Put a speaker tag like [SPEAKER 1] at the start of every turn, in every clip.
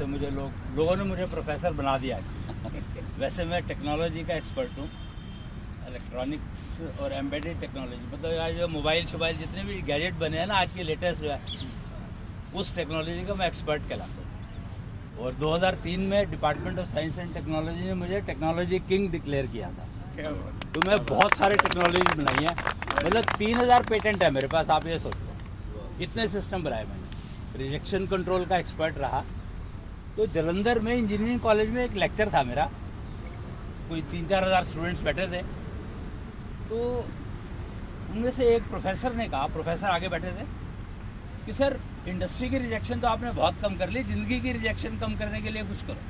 [SPEAKER 1] से मुझे लोगों ने मुझे प्रोफेसर बना दिया। वैसे मैं टेक्नोलॉजी का एक्सपर्ट हूँ, इलेक्ट्रॉनिक्स और एम्बेडेड टेक्नोलॉजी, मतलब आज जो मोबाइल शोबाइल जितने भी गैजेट बने हैं ना आज के लेटेस्ट जो है, उस टेक्नोलॉजी का मैं एक्सपर्ट कहलाता हूँ। और 2003 में department of science and technology ने मुझे टेक्नोलॉजी किंग डिक्लेयर किया था। तो मैं बहुत सारे टेक्नोलॉजी बनाई है, मतलब 3000 पेटेंट है मेरे पास, आप ये सोच लो, इतने सिस्टम बनाए मैंने। रिजेक्शन कंट्रोल का एक्सपर्ट रहा। तो जालंधर में इंजीनियरिंग कॉलेज में एक लेक्चर था मेरा, कोई 3-4 हज़ार स्टूडेंट्स बैठे थे। तो उनमें से एक प्रोफेसर ने कहा, प्रोफेसर आगे बैठे थे, कि सर इंडस्ट्री की रिजेक्शन तो आपने बहुत कम कर ली, ज़िंदगी की रिजेक्शन कम करने के लिए कुछ करो।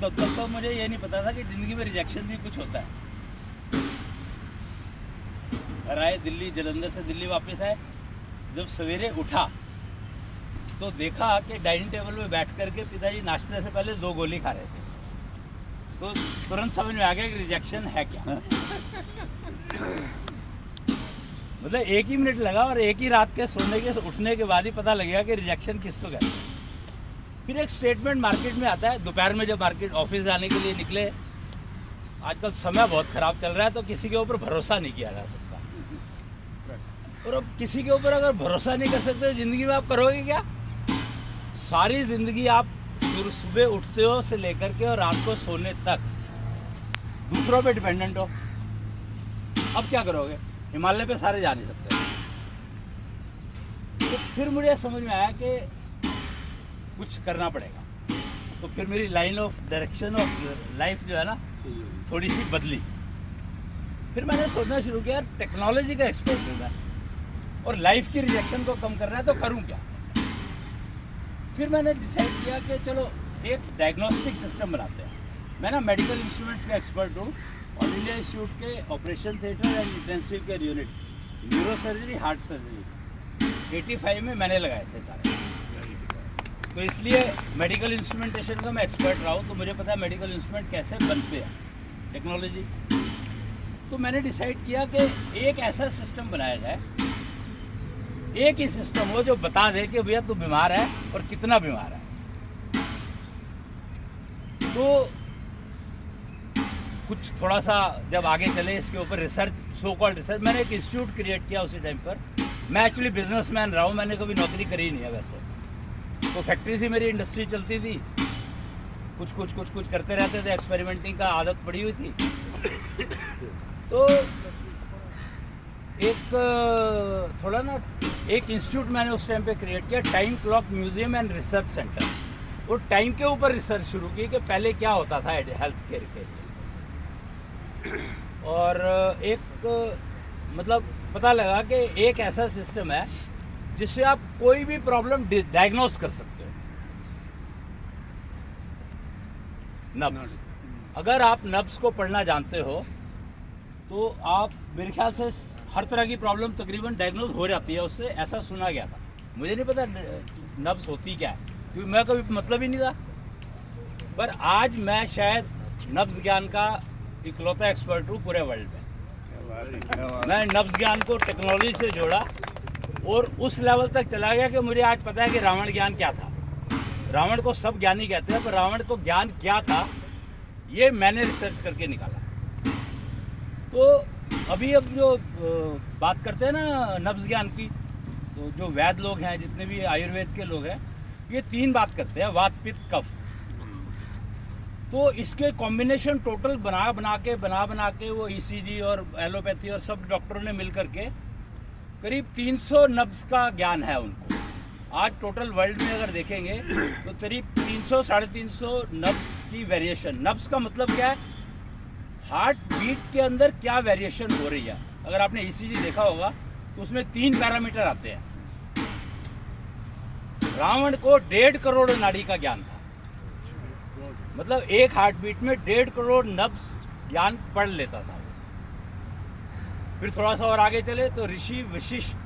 [SPEAKER 1] तो तब तो मुझे ये नहीं पता था कि ज़िंदगी में रिजेक्शन भी कुछ होता है। घर आए दिल्ली, जालंधर से दिल्ली वापस आए। जब सवेरे उठा तो देखा कि डाइनिंग टेबल में बैठ करके पिताजी नाश्ते से पहले 2 गोली खा रहे थे। तो तुरंत समझ में आ गया कि रिजेक्शन है क्या। मतलब 1 ही मिनट लगा और 1 ही रात के सोने के उठने के बाद ही पता लगेगा कि रिजेक्शन किसको कहते हैं। फिर एक स्टेटमेंट मार्केट में आता है, दोपहर में जब मार्केट ऑफिस जाने के लिए निकले, आजकल समय बहुत ख़राब चल रहा है तो किसी के ऊपर भरोसा नहीं किया जा सकता। और अब किसी के ऊपर अगर भरोसा नहीं कर सकते ज़िंदगी में आप करोगे क्या? सारी ज़िंदगी आप सुबह उठते हो से लेकर के और रात को सोने तक दूसरों पे डिपेंडेंट हो। अब क्या करोगे? हिमालय पे सारे जा नहीं सकते। तो फिर मुझे समझ में आया कि कुछ करना पड़ेगा। तो फिर मेरी line of direction of life जो है ना थोड़ी सी बदली। फिर मैंने सोचना शुरू किया, टेक्नोलॉजी का एक्सपर्ट हूँ मैं और लाइफ की रिजेक्शन को कम करना है तो करूँ क्या? फिर मैंने डिसाइड किया कि चलो एक डायग्नोस्टिक सिस्टम बनाते हैं। मैं ना मेडिकल इंस्ट्रूमेंट्स का एक्सपर्ट हूँ। ऑल इंडिया इंस्टीट्यूट के operation theatre and intensive care unit, neuro surgery, heart surgery 85 में मैंने लगाए थे सारे। तो इसलिए मेडिकल इंस्ट्रूमेंटेशन का मैं एक्सपर्ट रहा हूँ, तो मुझे पता है मेडिकल इंस्ट्रूमेंट कैसे बनते हैं, टेक्नोलॉजी। तो मैंने डिसाइड किया कि एक ऐसा सिस्टम बनाया जाए, एक ही सिस्टम हो जो बता दे कि भैया तू बीमार है और कितना बीमार है। तो कुछ थोड़ा सा जब आगे चले इसके ऊपर रिसर्च, सो कॉल्ड रिसर्च, मैंने एक इंस्टीट्यूट क्रिएट किया उसी टाइम पर। मैं एक्चुअली बिजनेसमैन रहा हूँ, मैंने कभी नौकरी करी नहीं है वैसे। तो फैक्ट्री थी मेरी, इंडस्ट्री चलती थी, कुछ करते रहते थे, एक्सपेरिमेंटिंग का आदत पड़ी हुई थी। तो एक इंस्टीट्यूट मैंने उस टाइम पे क्रिएट किया, time clock museum and research centre. और टाइम के ऊपर रिसर्च शुरू की कि पहले क्या होता था हेल्थ केयर के लिए। और एक मतलब पता लगा कि एक ऐसा सिस्टम है जिससे आप कोई भी प्रॉब्लम डायग्नोस कर सकते हो। नब्ज, अगर आप नब्ज को पढ़ना जानते हो तो आप, मेरे ख्याल से हर तरह की प्रॉब्लम तकरीबन डायग्नोज हो जाती है उससे, ऐसा सुना गया था। मुझे नहीं पता नब्ज होती क्या है, क्योंकि मैं कभी मतलब ही नहीं था। पर आज मैं शायद नब्ज ज्ञान का इकलौता एक्सपर्ट हूँ पूरे वर्ल्ड में। मैं नब्ज ज्ञान को टेक्नोलॉजी से जोड़ा और उस लेवल तक चला गया कि मुझे आज पता है कि रावण ज्ञान क्या था। रावण को सब ज्ञानी कहते हैं, पर रावण को ज्ञान क्या था ये मैंने रिसर्च करके निकाला। तो अभी अब जो बात करते हैं ना नब्ज ज्ञान की, तो जो वैद्य लोग हैं, जितने भी आयुर्वेद के लोग हैं, ये 3 बात करते हैं, वात, पित्त, कफ। तो इसके कॉम्बिनेशन टोटल बना के वो ईसीजी और एलोपैथी और सब डॉक्टरों ने मिल करके करीब 300 नब्ज का ज्ञान है उनको। आज टोटल वर्ल्ड में अगर देखेंगे तो करीब 300-350 नब्ज की वेरिएशन। नब्ज का मतलब क्या है? हार्ट बीट के अंदर क्या वेरिएशन हो रही है। अगर आपने ईसीजी देखा होगा तो उसमें 3 पैरामीटर आते हैं। रावण को 1.5 करोड़ नाड़ी का ज्ञान था, मतलब एक हार्ट बीट में 1.5 करोड़ नब्ज ज्ञान पढ़ लेता था। फिर थोड़ा सा और आगे चले तो ऋषि वशिष्ठ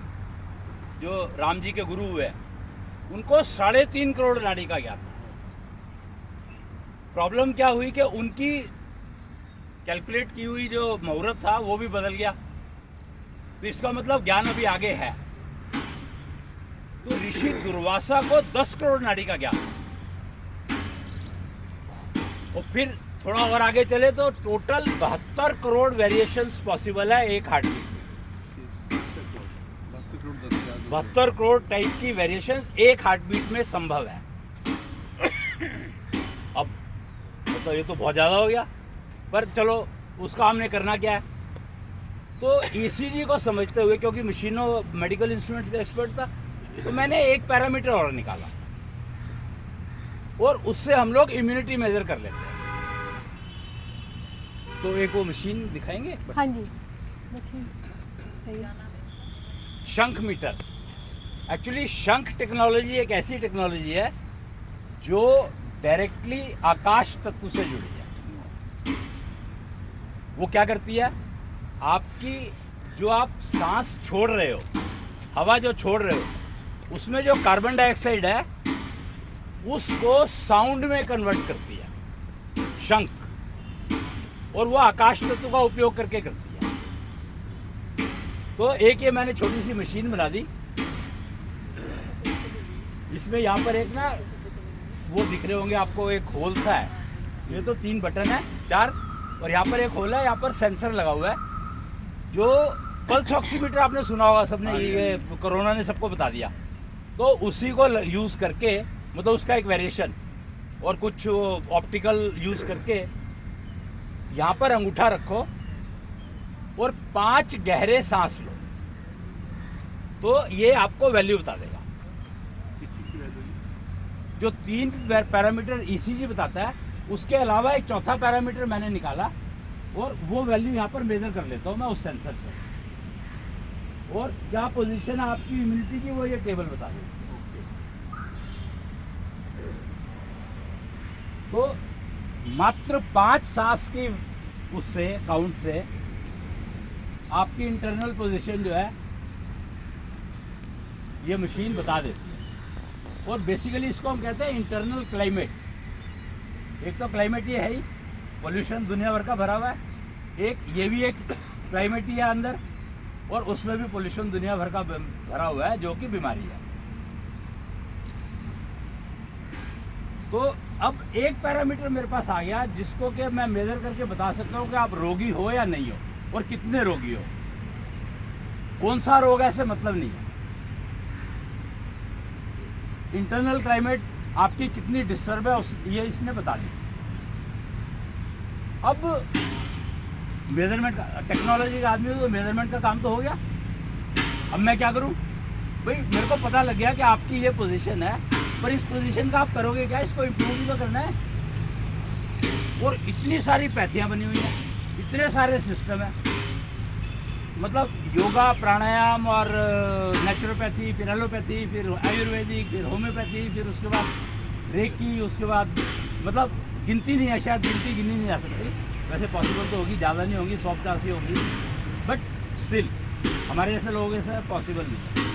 [SPEAKER 1] जो राम जी के गुरु हुए, उनको 3.5 करोड़ नाड़ी का ज्ञान था। प्रॉब्लम क्या हुई कि उनकी कैलकुलेट की हुई जो मुहूर्त था वो भी बदल गया। तो इसका मतलब ज्ञान अभी आगे है। तो ऋषि दुर्वासा को 10 करोड़ नाड़ी का ज्ञान था। और फिर थोड़ा और आगे चले तो टोटल 72 करोड़ वेरिएशंस पॉसिबल है एक हार्ट बीट में। 72 करोड़ टाइप की वेरिएशंस एक हार्ट बीट में संभव है। अब तो ये तो बहुत ज़्यादा हो गया, पर चलो उसका हमने करना क्या है, तो ईसीजी को समझते हुए, क्योंकि मशीनों मेडिकल इंस्ट्रूमेंट्स का एक्सपर्ट था, तो मैंने एक पैरामीटर और निकाला और उससे हम लोग इम्यूनिटी मेजर कर लेते हैं। तो एक वो मशीन दिखाएंगे?
[SPEAKER 2] हाँ जी, मशीन सही है।
[SPEAKER 1] शंख मीटर। एक्चुअली शंख टेक्नोलॉजी एक ऐसी टेक्नोलॉजी है जो डायरेक्टली आकाश तत्व से जुड़ी है। वो क्या करती है, आपकी जो आप सांस छोड़ रहे हो, हवा जो छोड़ रहे हो, उसमें जो कार्बन डाइऑक्साइड है उसको साउंड में कन्वर्ट करती है शंख, और वो आकाश तत्व का उपयोग करके करती है। तो एक ये मैंने छोटी सी मशीन बना दी, इसमें यहाँ पर एक ना वो दिख रहे होंगे आपको, एक होल सा है, ये तो 3 बटन है 4, और यहाँ पर एक होल है, यहाँ पर सेंसर लगा हुआ है, जो पल्स ऑक्सीमीटर आपने सुना होगा सबने, ये कोरोना ने सबको बता दिया, तो उसी को यूज़ करके, मतलब उसका एक वेरिएशन और कुछ ऑप्टिकल यूज़ करके यहाँ पर अंगूठा रखो और 5 गहरे सांस लो, तो ये आपको वैल्यू बता देगा। जो 3 पैरामीटर ईसीजी बताता है, उसके अलावा एक चौथा पैरामीटर मैंने निकाला और वो वैल्यू यहाँ पर मेजर कर लेता हूँ मैं उस सेंसर से, और क्या पोजीशन है आपकी इम्यूनिटी की वो ये टेबल बता देगा। तो मात्र 5 सांस की उससे काउंट से आपकी इंटरनल पोजीशन जो है ये मशीन बता देती है। और बेसिकली इसको हम कहते हैं इंटरनल क्लाइमेट। एक तो क्लाइमेट ये है ही, पोल्यूशन दुनिया भर का भरा हुआ है, एक ये भी एक क्लाइमेट ही है अंदर, और उसमें भी पोल्यूशन दुनिया भर का भरा हुआ है जो कि बीमारी है। तो अब एक पैरामीटर मेरे पास आ गया जिसको कि मैं मेजर करके बता सकता हूँ कि आप रोगी हो या नहीं हो, और कितने रोगी हो, कौन सा रोग है ऐसे मतलब नहीं है। इंटरनल क्लाइमेट आपकी कितनी डिस्टर्ब है ये इसने बता दी। अब मेजरमेंट टेक्नोलॉजी का आदमी हो तो मेजरमेंट का काम तो हो गया। अब मैं क्या करूं भाई, मेरे को पता लग गया कि आपकी ये पोजीशन है, पर इस पोजीशन का आप करोगे क्या, इसको इम्प्रूव भी तो करना है। और इतनी सारी पैथियां बनी हुई हैं, इतने सारे सिस्टम है, मतलब योगा, प्राणायाम और नेचुरोपैथी, फिर एलोपैथी, फिर आयुर्वेदिक, फिर होम्योपैथी, फिर उसके बाद रेकी, उसके बाद मतलब गिनती नहीं है, शायद गिनी नहीं जा सकती। वैसे पॉसिबल तो होगी, ज़्यादा नहीं होगी, 100-85 होगी, बट स्टिल हमारे जैसे लोगों से पॉसिबल नहीं।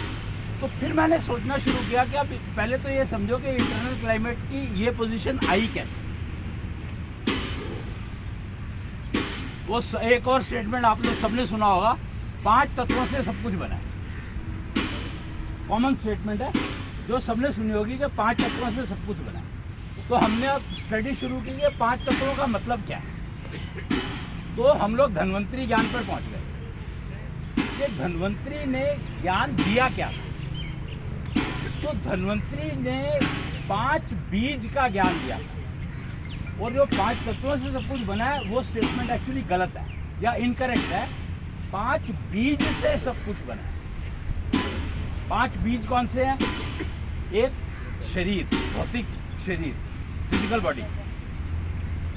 [SPEAKER 1] तो फिर मैंने सोचना शुरू किया कि अब पहले तो ये समझो कि इंटरनल क्लाइमेट की ये पोजीशन आई कैसे। वो एक और स्टेटमेंट आप लोग सबने सुना होगा, 5 तत्वों से सब कुछ बना है। कॉमन स्टेटमेंट है जो सबने सुनी होगी कि 5 तत्वों से सब कुछ बना है। तो हमने अब स्टडी शुरू की कि 5 तत्वों का मतलब क्या है। तो हम लोग धन्वंतरी ज्ञान पर पहुंच गए कि धन्वंतरी ने ज्ञान दिया क्या। तो धन्वंतरी ने 5 बीज का ज्ञान दिया, और जो 5 तत्वों से सब कुछ बना है वो स्टेटमेंट एक्चुअली गलत है या इनकरेक्ट है। 5 बीज से सब कुछ बना है। 5 बीज कौन से हैं? एक शरीर, भौतिक शरीर, फिजिकल बॉडी।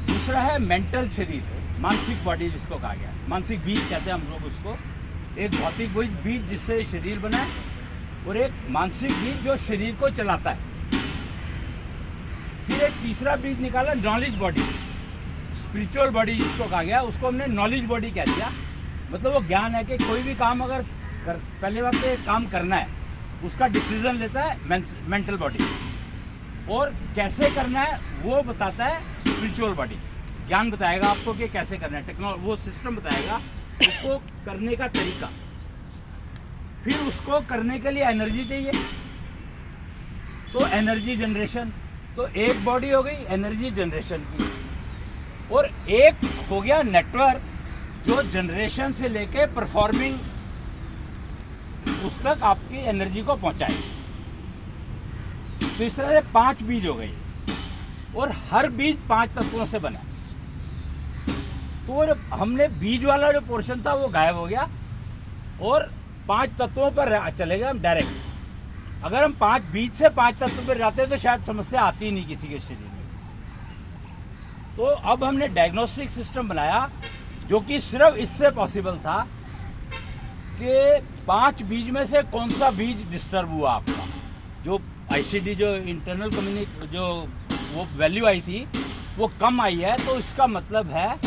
[SPEAKER 1] दूसरा है मेंटल शरीर, मानसिक बॉडी जिसको कहा गया है, मानसिक बीज कहते हैं हम लोग उसको। एक भौतिक बीज जिससे शरीर बना है, और एक मानसिक बीज जो शरीर को चलाता है। फिर एक तीसरा बीज निकाला, नॉलेज बॉडी, स्पिरिचुअल बॉडी जिसको कहा गया, उसको हमने नॉलेज बॉडी कह दिया। मतलब वो ज्ञान है कि कोई भी काम अगर पहले वक्त काम करना है उसका डिसीजन लेता है मेंटल बॉडी, और कैसे करना है वो बताता है स्पिरिचुअल बॉडी। ज्ञान बताएगा आपको कि कैसे करना है, वो सिस्टम बताएगा उसको करने का तरीका। फिर उसको करने के लिए एनर्जी चाहिए, तो एनर्जी जनरेशन। तो एक बॉडी हो गई एनर्जी जनरेशन की। और एक हो गया नेटवर्क जो जनरेशन से लेके परफॉर्मिंग उस तक आपकी एनर्जी को पहुंचाए। तो इस तरह से 5 बीज हो गए और हर बीज 5 तत्वों से बना। तो हमने बीज वाला जो पोर्शन था वो गायब हो गया और 5 तत्वों पर चले गए हम डायरेक्ट। अगर हम 5 बीज से 5 तत्वों पर जाते तो शायद समस्या आती ही नहीं किसी के शरीर में। तो अब हमने डायग्नोस्टिक सिस्टम बनाया जो कि सिर्फ इससे पॉसिबल था कि 5 बीज में से कौन सा बीज डिस्टर्ब हुआ आपका। जो आईसीडी जो इंटरनल जो वो वैल्यू आई थी वो कम आई है, तो इसका मतलब है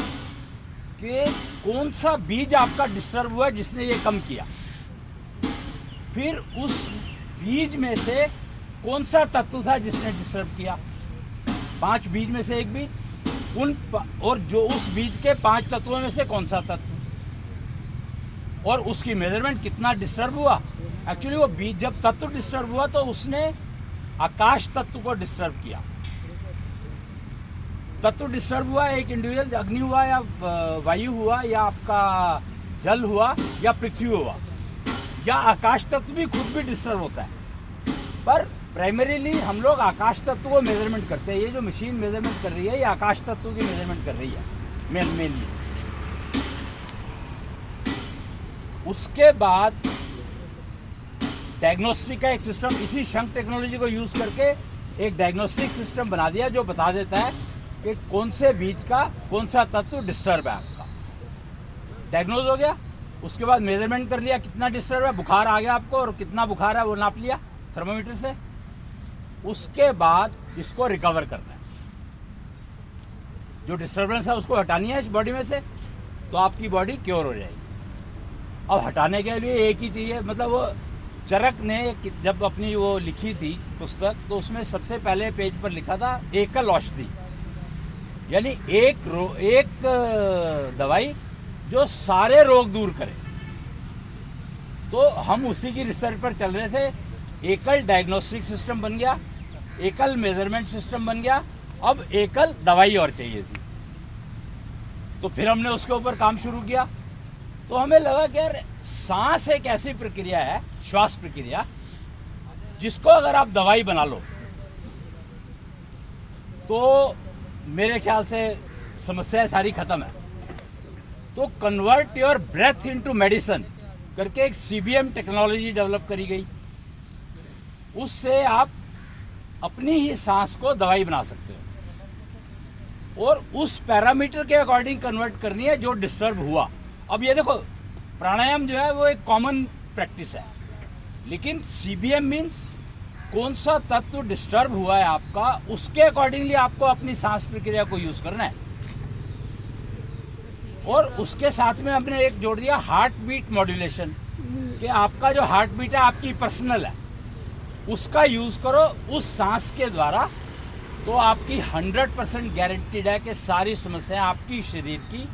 [SPEAKER 1] कि कौन सा बीज आपका डिस्टर्ब हुआ जिसने ये कम किया। फिर उस बीज में से कौन सा तत्व था जिसने डिस्टर्ब किया। 5 बीज में से एक बीज और जो उस बीज के 5 तत्वों में से कौन सा तत्व और उसकी मेजरमेंट कितना डिस्टर्ब हुआ। एक्चुअली वो बीज जब तत्व डिस्टर्ब हुआ तो उसने आकाश तत्व को डिस्टर्ब किया। तत्व डिस्टर्ब हुआ, एक इंडिविजुअल अग्नि हुआ या वायु हुआ या आपका जल हुआ या पृथ्वी हुआ या आकाश तत्व भी खुद भी डिस्टर्ब होता है। पर प्राइमरीली हम लोग आकाश तत्व को मेजरमेंट करते हैं। ये जो मशीन मेजरमेंट कर रही है ये आकाश तत्व की मेजरमेंट कर रही है मेनली। उसके बाद डायग्नोस्टिक का एक सिस्टम, इसी शंक टेक्नोलॉजी को यूज करके एक डायग्नोस्टिक सिस्टम बना दिया जो बता देता है कि कौन से बीज का कौन सा तत्व डिस्टर्ब है आपका। डायग्नोज हो गया, उसके बाद मेजरमेंट कर लिया कितना डिस्टर्ब है, बुखार आ गया आपको और कितना बुखार है वो नाप लिया थर्मोमीटर से। उसके बाद इसको रिकवर करना है, जो डिस्टर्बेंस है उसको हटानी है इस बॉडी में से, तो आपकी बॉडी क्योर हो जाएगी। अब हटाने के लिए एक ही चाहिए, मतलब वो चरक ने जब अपनी वो लिखी थी पुस्तक तो उसमें सबसे पहले पेज पर लिखा था एकल औषधि, यानी एक दवाई जो सारे रोग दूर करे। तो हम उसी की रिसर्च पर चल रहे थे। एकल डायग्नोस्टिक सिस्टम बन गया, एकल मेजरमेंट सिस्टम बन गया, अब एकल दवाई और चाहिए थी। तो फिर हमने उसके ऊपर काम शुरू किया। तो हमें लगा कि यार सांस एक ऐसी प्रक्रिया है, श्वास प्रक्रिया, जिसको अगर आप दवाई बना लो तो मेरे ख्याल से समस्या सारी खत्म है। तो convert your breath into medicine करके एक सीबीएम टेक्नोलॉजी डेवलप करी गई। उससे आप अपनी ही सांस को दवाई बना सकते हो और उस पैरामीटर के अकॉर्डिंग कन्वर्ट करनी है जो डिस्टर्ब हुआ। अब ये देखो, प्राणायाम जो है वो एक कॉमन प्रैक्टिस है, लेकिन सीबीएम मीन्स कौन सा तत्व डिस्टर्ब हुआ है आपका, उसके अकॉर्डिंगली आपको अपनी सांस प्रक्रिया को यूज करना है। और उसके साथ में हमने एक जोड़ दिया हार्ट बीट मॉड्यूलेशन, कि आपका जो हार्ट बीट है आपकी पर्सनल है, उसका यूज करो उस सांस के द्वारा, तो आपकी 100% गारंटीड है कि सारी समस्याएं आपकी शरीर की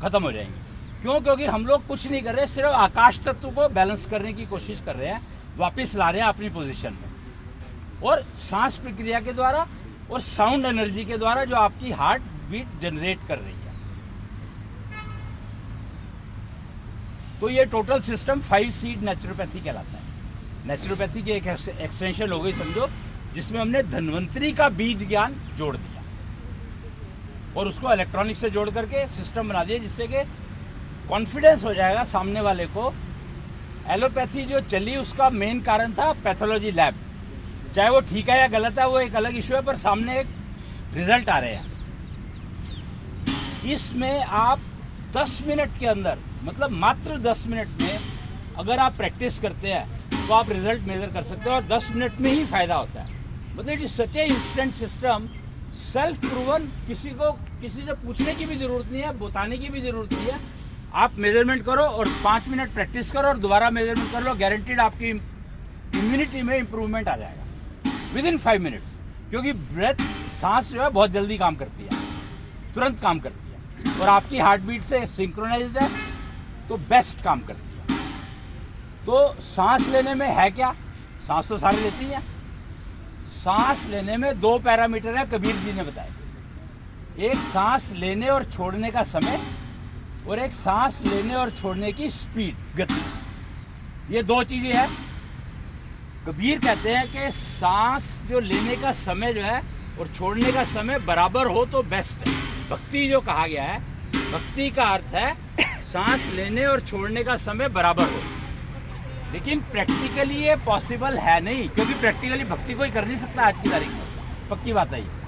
[SPEAKER 1] खत्म हो जाएंगी। क्यों? क्योंकि हम लोग कुछ नहीं कर रहे, सिर्फ आकाश तत्व को बैलेंस करने की कोशिश कर रहे हैं, वापस ला रहे हैं अपनी पोजीशन में, और सांस प्रक्रिया के द्वारा और साउंड एनर्जी के द्वारा जो आपकी हार्ट बीट जनरेट कर रही है। तो ये टोटल सिस्टम 5 सीड नेचुरोपैथी कहलाता है। नेचुरोपैथी की एक एक्सटेंशन हो गई समझो, जिसमें हमने धन्वंतरी का बीज ज्ञान जोड़ दिया और उसको इलेक्ट्रॉनिक से जोड़ करके सिस्टम बना दिया, जिससे कि कॉन्फिडेंस हो जाएगा सामने वाले को। एलोपैथी जो चली उसका मेन कारण था पैथोलॉजी लैब, चाहे वो ठीक है या गलत है वो एक अलग इशू है, पर सामने एक रिजल्ट आ रहे हैं। इसमें आप 10 मिनट के अंदर, मतलब मात्र 10 मिनट में अगर आप प्रैक्टिस करते हैं तो आप रिजल्ट मेजर कर सकते हो और 10 मिनट में ही फायदा होता है। मतलब it is such A instant system, self proven, किसी से पूछने की भी जरूरत नहीं है, बताने की भी जरूरत नहीं है। आप मेजरमेंट करो और 5 मिनट प्रैक्टिस करो और दोबारा मेजरमेंट कर लो, गारंटीड आपकी इम्यूनिटी में इंप्रूवमेंट आ जाएगा विद इन 5 मिनट्स। क्योंकि ब्रेथ, सांस जो है बहुत जल्दी काम करती है, तुरंत काम करती है और आपकी हार्ट बीट से सिंक्रोनाइज्ड है, तो बेस्ट काम करती है। तो सांस लेने में है क्या, सांस तो सारे लेती हैं। सांस लेने में 2 पैरामीटर है, कबीर जी ने बताया। एक सांस लेने और छोड़ने का समय और एक सांस लेने और छोड़ने की स्पीड, गति, ये दो चीज़ें हैं। कबीर कहते हैं कि सांस जो लेने का समय जो है और छोड़ने का समय बराबर हो तो बेस्ट है। भक्ति जो कहा गया है, भक्ति का अर्थ है सांस लेने और छोड़ने का समय बराबर हो। लेकिन प्रैक्टिकली ये पॉसिबल है नहीं, क्योंकि प्रैक्टिकली भक्ति कोई कर नहीं सकता आज की तारीख में, पक्की बात है ये।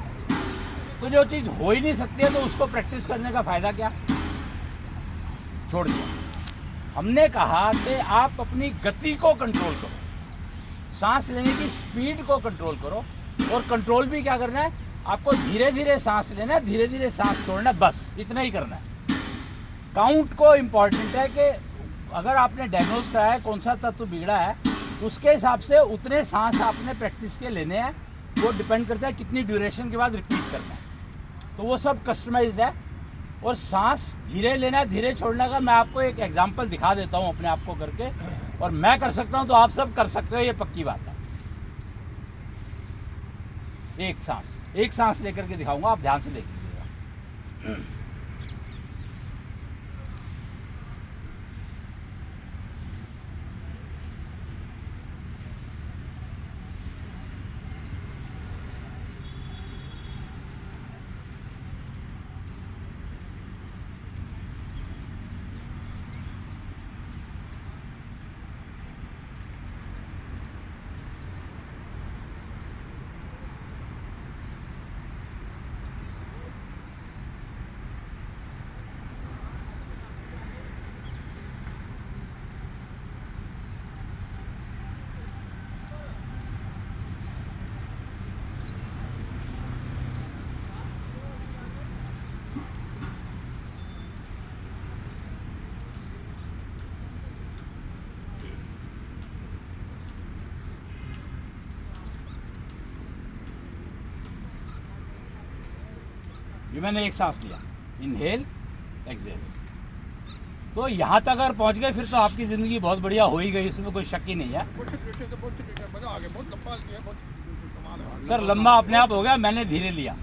[SPEAKER 1] तो जो चीज़ हो ही नहीं सकती है तो उसको प्रैक्टिस करने का फ़ायदा क्या, छोड़ दिया। हमने कहा कि आप अपनी गति को कंट्रोल करो, सांस लेने की स्पीड को कंट्रोल करो, और कंट्रोल भी क्या करना है, आपको धीरे धीरे सांस लेना है, धीरे धीरे सांस छोड़ना है, बस इतना ही करना है। काउंट को इम्पॉर्टेंट है कि अगर आपने डायग्नोज कराया है कौन सा तत्व बिगड़ा है, उसके हिसाब से उतने सांस आपने प्रैक्टिस के लेने हैं। वो डिपेंड करता है कितनी ड्यूरेशन के बाद रिपीट करना है, तो वो सब कस्टमाइज्ड है। और सांस धीरे लेना है, धीरे छोड़ने का मैं आपको एक एग्जांपल दिखा देता हूँ अपने आप को करके, और मैं कर सकता हूँ तो आप सब कर सकते हो, ये पक्की बात है। एक सांस लेकर के दिखाऊंगा, आप ध्यान से देख लीजिएगा। ये मैंने एक सांस लिया, इनहेल एक्सहेल। तो यहाँ तक अगर पहुँच गए फिर तो आपकी ज़िंदगी बहुत बढ़िया हो ही गई, इसमें कोई शक ही नहीं है। सर लंबा अपने आप हो गया, मैंने धीरे लिया।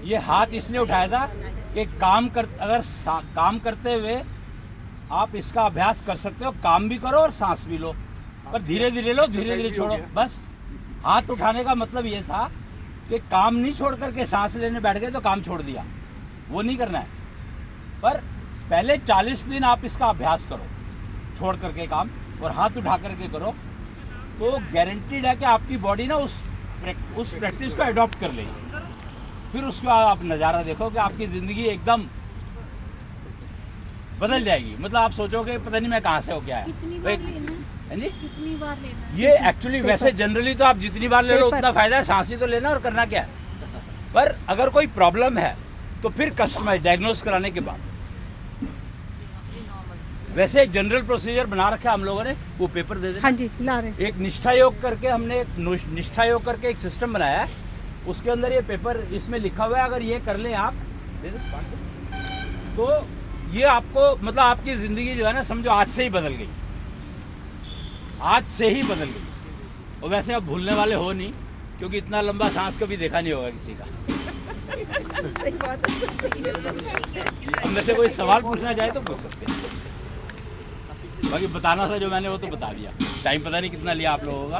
[SPEAKER 1] ये हाथ इसलिए उठाया था कि काम करते हुए आप इसका अभ्यास कर सकते हो, काम भी करो और सांस भी लो, पर धीरे धीरे लो, धीरे धीरे छोड़ो। बस हाथ उठाने का मतलब ये था कि काम नहीं छोड़ करके सांस लेने बैठ गए तो काम छोड़ दिया, वो नहीं करना है। पर पहले 40 दिन आप इसका अभ्यास करो, छोड़ करके काम और हाथ उठा करके करो, तो गारंटीड है कि आपकी बॉडी ना उस प्रैक्टिस को अडॉप्ट कर लेगी। फिर उसके बाद आप नज़ारा देखो कि आपकी ज़िंदगी एकदम बदल जाएगी। मतलब आप सोचोगे पता नहीं मैं कहाँ से हो गया है।
[SPEAKER 2] कितनी बार लेना है? कितनी बार लेना है?
[SPEAKER 1] ये एक्चुअली वैसे जनरली तो आप जितनी बार ले लो उतना फायदा है, सांस ही तो लेना और करना क्या है। पर अगर कोई प्रॉब्लम है तो फिर कस्टमाइज डायग्नोस कराने के बाद, वैसे एक जनरल प्रोसीजर बना रखा है हम लोगों ने, वो पेपर दे देना।
[SPEAKER 2] हाँ जी, ला रहे।
[SPEAKER 1] एक निष्ठा योग करके हमने निष्ठा योग करके एक सिस्टम बनाया है, उसके अंदर ये पेपर इसमें लिखा हुआ है, अगर ये कर लें आप तो ये आपको मतलब आपकी ज़िंदगी जो है ना समझो आज से ही बदल गई, आज से ही बदल गई। और वैसे आप भूलने वाले हो नहीं, क्योंकि इतना लंबा सांस कभी देखा नहीं होगा किसी का।
[SPEAKER 2] सही बात है।
[SPEAKER 1] हम में से कोई सवाल पूछना चाहे तो पूछ सकते हैं, बाकी बताना था जो मैंने वो तो बता दिया। टाइम पता नहीं कितना लिया आप लोगों का।